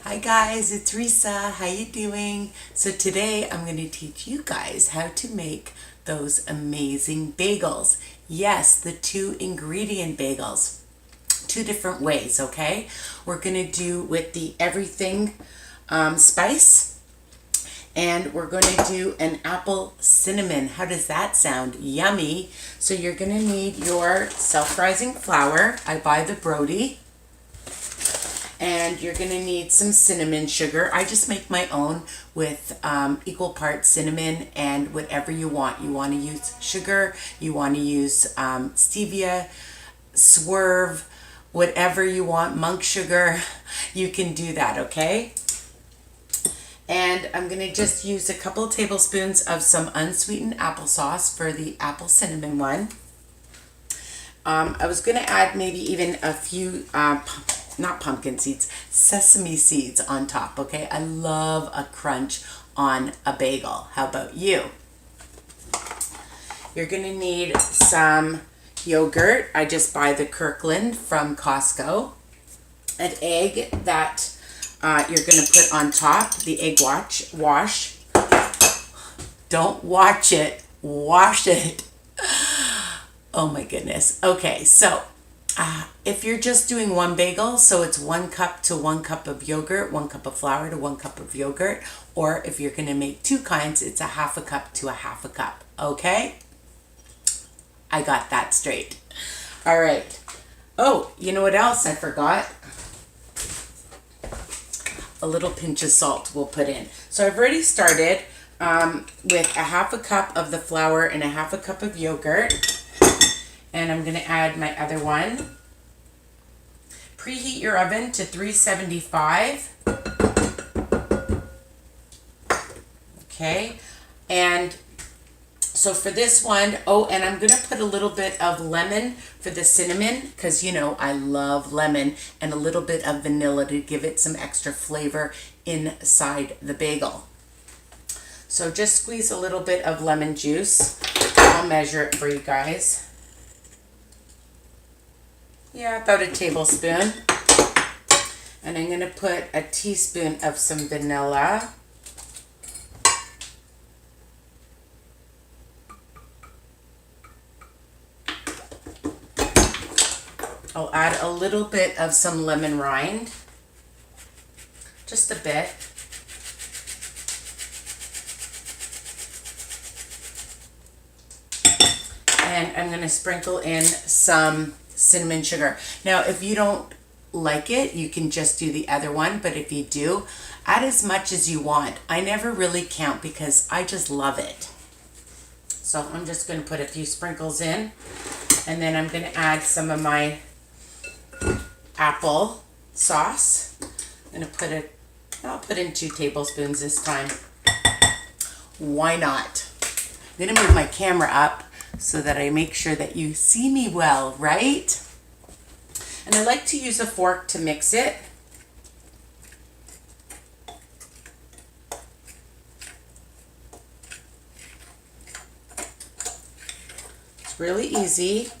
Hi guys, it's Risa. How you doing? So today I'm going to teach you guys how to make those amazing bagels. Yes, the 2-ingredient bagels. 2 different ways, okay? We're going to do with the everything spice, and we're going to do an apple cinnamon. How does that sound? Yummy. So you're going to need your self-rising flour. I buy the Brody. And you're going to need some cinnamon sugar. I just make my own with equal parts cinnamon and whatever you want. You want to use sugar, you want to use stevia, swerve, whatever you want, monk sugar, you can do that, okay? And I'm going to just use a couple of tablespoons of some unsweetened applesauce for the apple cinnamon one. I was going to add maybe even a few not pumpkin seeds, sesame seeds on top, okay? I love a crunch on a bagel. How about you? You're gonna need some yogurt. I just buy the Kirkland from Costco. An egg that you're gonna put on top, the egg wash. Don't watch it, wash it. Oh my goodness. Okay, so if you're just doing one bagel, so it's 1 cup to 1 cup of yogurt, 1 cup of flour to 1 cup of yogurt, or if you're going to make 2 kinds, it's a 1/2 cup to a 1/2 cup, okay? I got that straight. All right. Oh, you know what else I forgot? A little pinch of salt we'll put in. So I've already started with a 1/2 cup of the flour and a 1/2 cup of yogurt. And I'm going to add my other one. Preheat your oven to 375. Okay. And so for this one, oh, and I'm going to put a little bit of lemon for the cinnamon because, you know, I love lemon, and a little bit of vanilla to give it some extra flavor inside the bagel. So just squeeze a little bit of lemon juice. I'll measure it for you guys. Yeah, about a tablespoon. And I'm going to put a teaspoon of some vanilla. I'll add a little bit of some lemon rind. Just a bit. And I'm going to sprinkle in some cinnamon sugar. Now, if you don't like it, you can just do the other one, but if you do, add as much as you want. I never really count because I just love it. So I'm just going to put a few sprinkles in, and then I'm going to add some of my apple sauce. I'm going to put it, I'll put in 2 tablespoons this time. Why not? I'm going to move my camera up so that I make sure that you see me well, right? And I like to use a fork to mix it. It's really easy.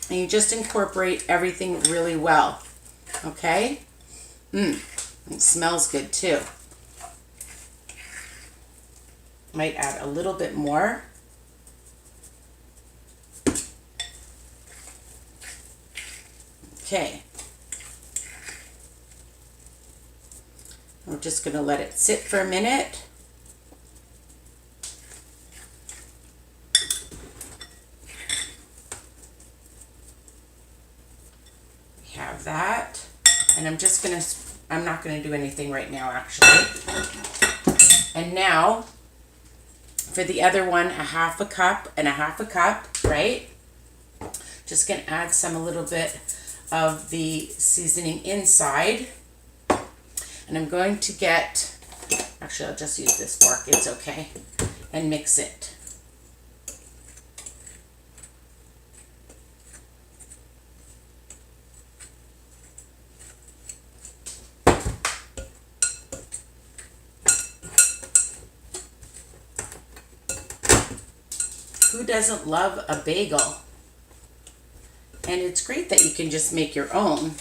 And you just incorporate everything really well. Okay? It smells good too. Might add a little bit more. Okay, we're just going to let it sit for a minute. We have that, and I'm not going to do anything right now actually. And now for the other one, a 1/2 cup and a 1/2 cup, right? Just going to add a little bit of the seasoning inside, and I'm going to get, actually I'll just use this fork, it's okay, and mix it. Who doesn't love a bagel? And it's great that you can just make your own.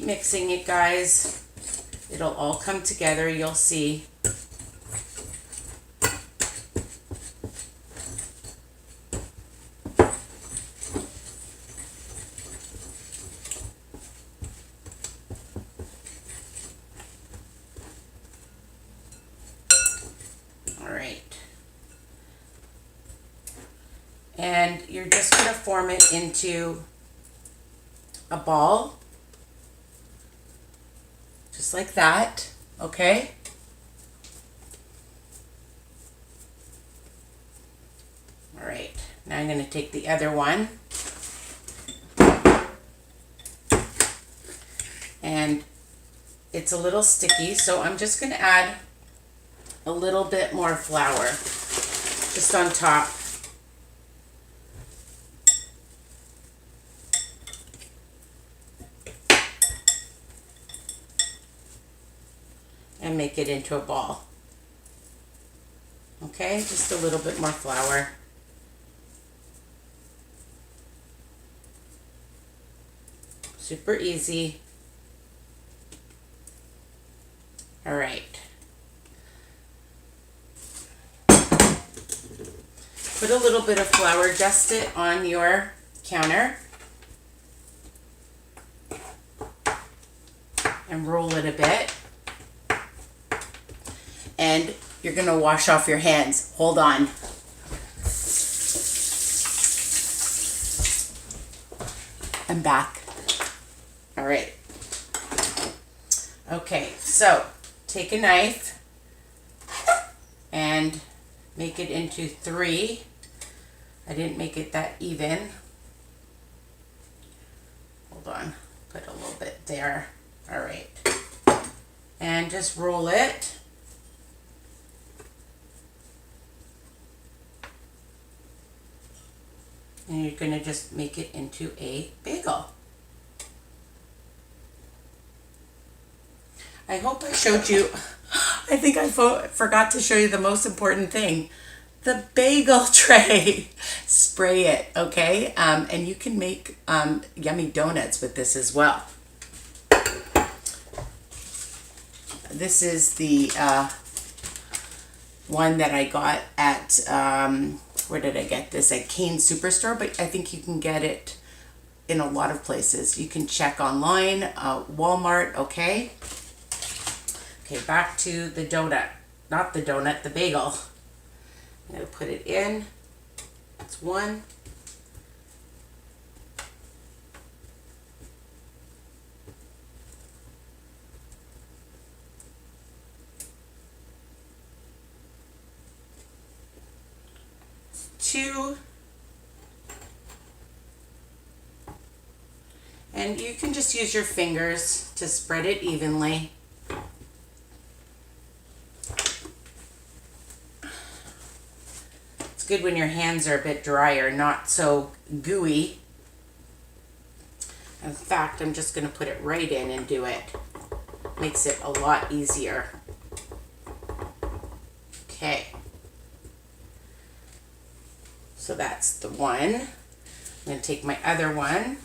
mixing it, guys. It'll all come together, you'll see. All right. And you're just going to form it into a ball. Just like that, okay? All right, now I'm going to take the other one. And it's a little sticky, so I'm just going to add a little bit more flour just on top. And make it into a ball. Okay, just a little bit more flour. Super easy. All right. Put a little bit of flour, dust it on your counter, and roll it a bit. And you're going to wash off your hands. Hold on. I'm back. All right. Okay, so take a knife and make it into 3. I didn't make it that even. Hold on. Put a little bit there. All right. And just roll it. And you're going to just make it into a bagel. I hope I showed you, I think I forgot to show you the most important thing. The bagel tray. Spray it, okay? And you can make yummy donuts with this as well. This is the one that I got at, where did I get this? At Kane Superstore, but I think you can get it in a lot of places. You can check online, Walmart, okay? Okay, back to the donut. Not the donut, the bagel. I'm going to put it in. That's 1. Two. And you can just use your fingers to spread it evenly. It's good when your hands are a bit drier, not so gooey. In fact, I'm just going to put it right in and do it. Makes it a lot easier. Okay. So that's the one. I'm going to take my other one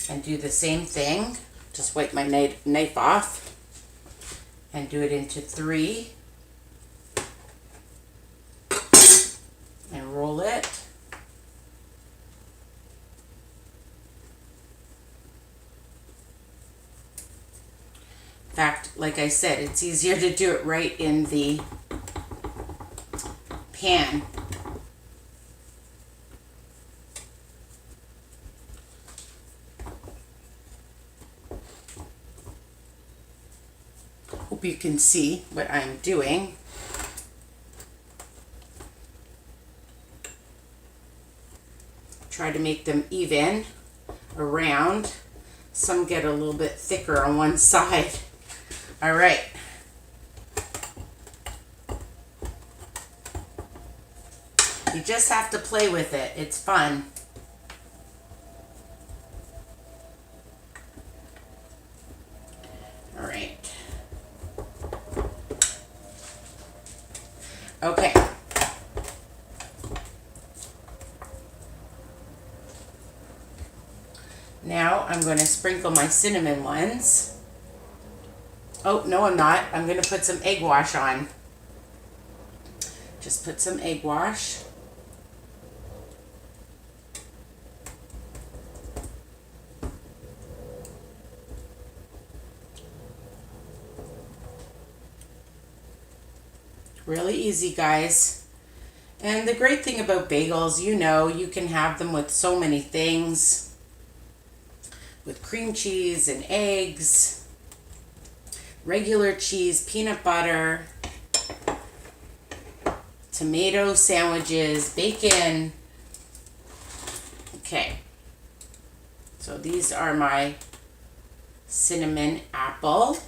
and do the same thing. Just wipe my knife off and do it into 3 and roll it. In fact, like I said, it's easier to do it right in the pan. Hope you can see what I'm doing. Try to make them even around. Some get a little bit thicker on one side. All right. You just have to play with it. It's fun. All right. Okay. Now I'm going to sprinkle my cinnamon ones. Oh, no, I'm not. I'm going to put some egg wash on. Just put some egg wash. Really easy, guys. And the great thing about bagels, you know, you can have them with so many things. With cream cheese and eggs, regular cheese, peanut butter, tomato sandwiches, bacon. Okay. So these are my cinnamon apple.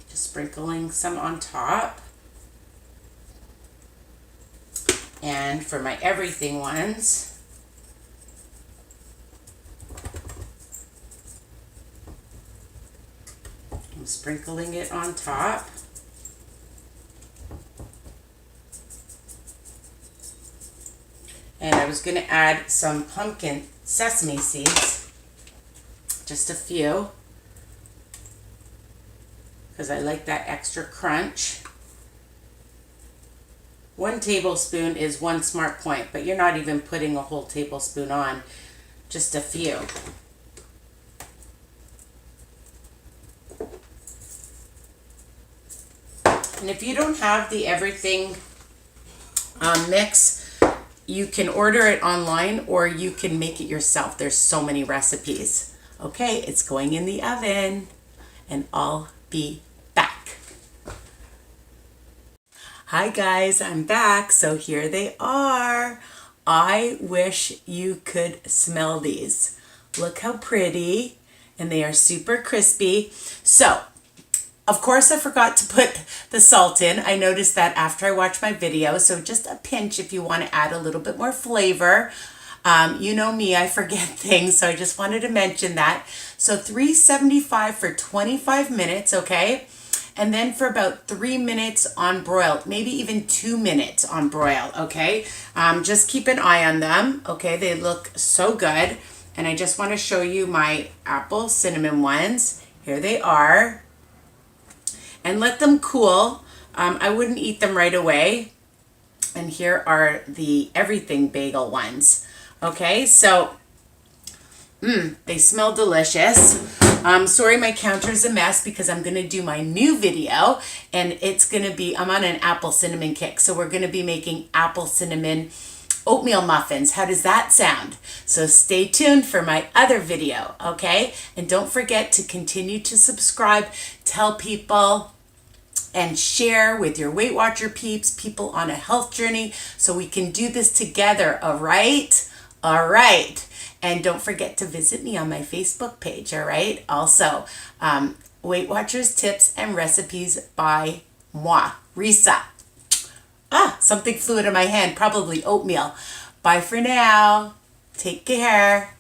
Just sprinkling some on top. And for my everything ones, I'm sprinkling it on top. And I was going to add some pumpkin sesame seeds, just a few, because I like that extra crunch. 1 tablespoon is 1 smart point, but you're not even putting a whole tablespoon on, just a few. And if you don't have the everything mix, you can order it online or you can make it yourself. There's so many recipes. Okay, it's going in the oven and I'll be back. Hi guys, I'm back. So here they are. I wish you could smell these. Look how pretty, and they are super crispy. So, of course I forgot to put the salt in. I noticed that after I watched my video, so just a pinch if you want to add a little bit more flavor. You know me, I forget things, so I just wanted to mention that. So 375 for 25 minutes, okay? And then for about 3 minutes on broil, maybe even 2 minutes on broil, okay? Just keep an eye on them, okay? They look so good. And I just want to show you my apple cinnamon ones. Here they are. And let them cool. I wouldn't eat them right away. And here are the everything bagel ones. Okay, so they smell delicious. Sorry my counter's a mess because I'm going to do my new video, and it's going to be, I'm on an apple cinnamon kick, so we're going to be making apple cinnamon oatmeal muffins. How does that sound? So stay tuned for my other video, okay? And don't forget to continue to subscribe, tell people, and share with your Weight Watcher peeps, people on a health journey, so we can do this together, all right? All right. And don't forget to visit me on my Facebook page, all right? Also, Weight Watchers tips and recipes by moi, Risa. Something flew into my hand, probably oatmeal. Bye for now. Take care.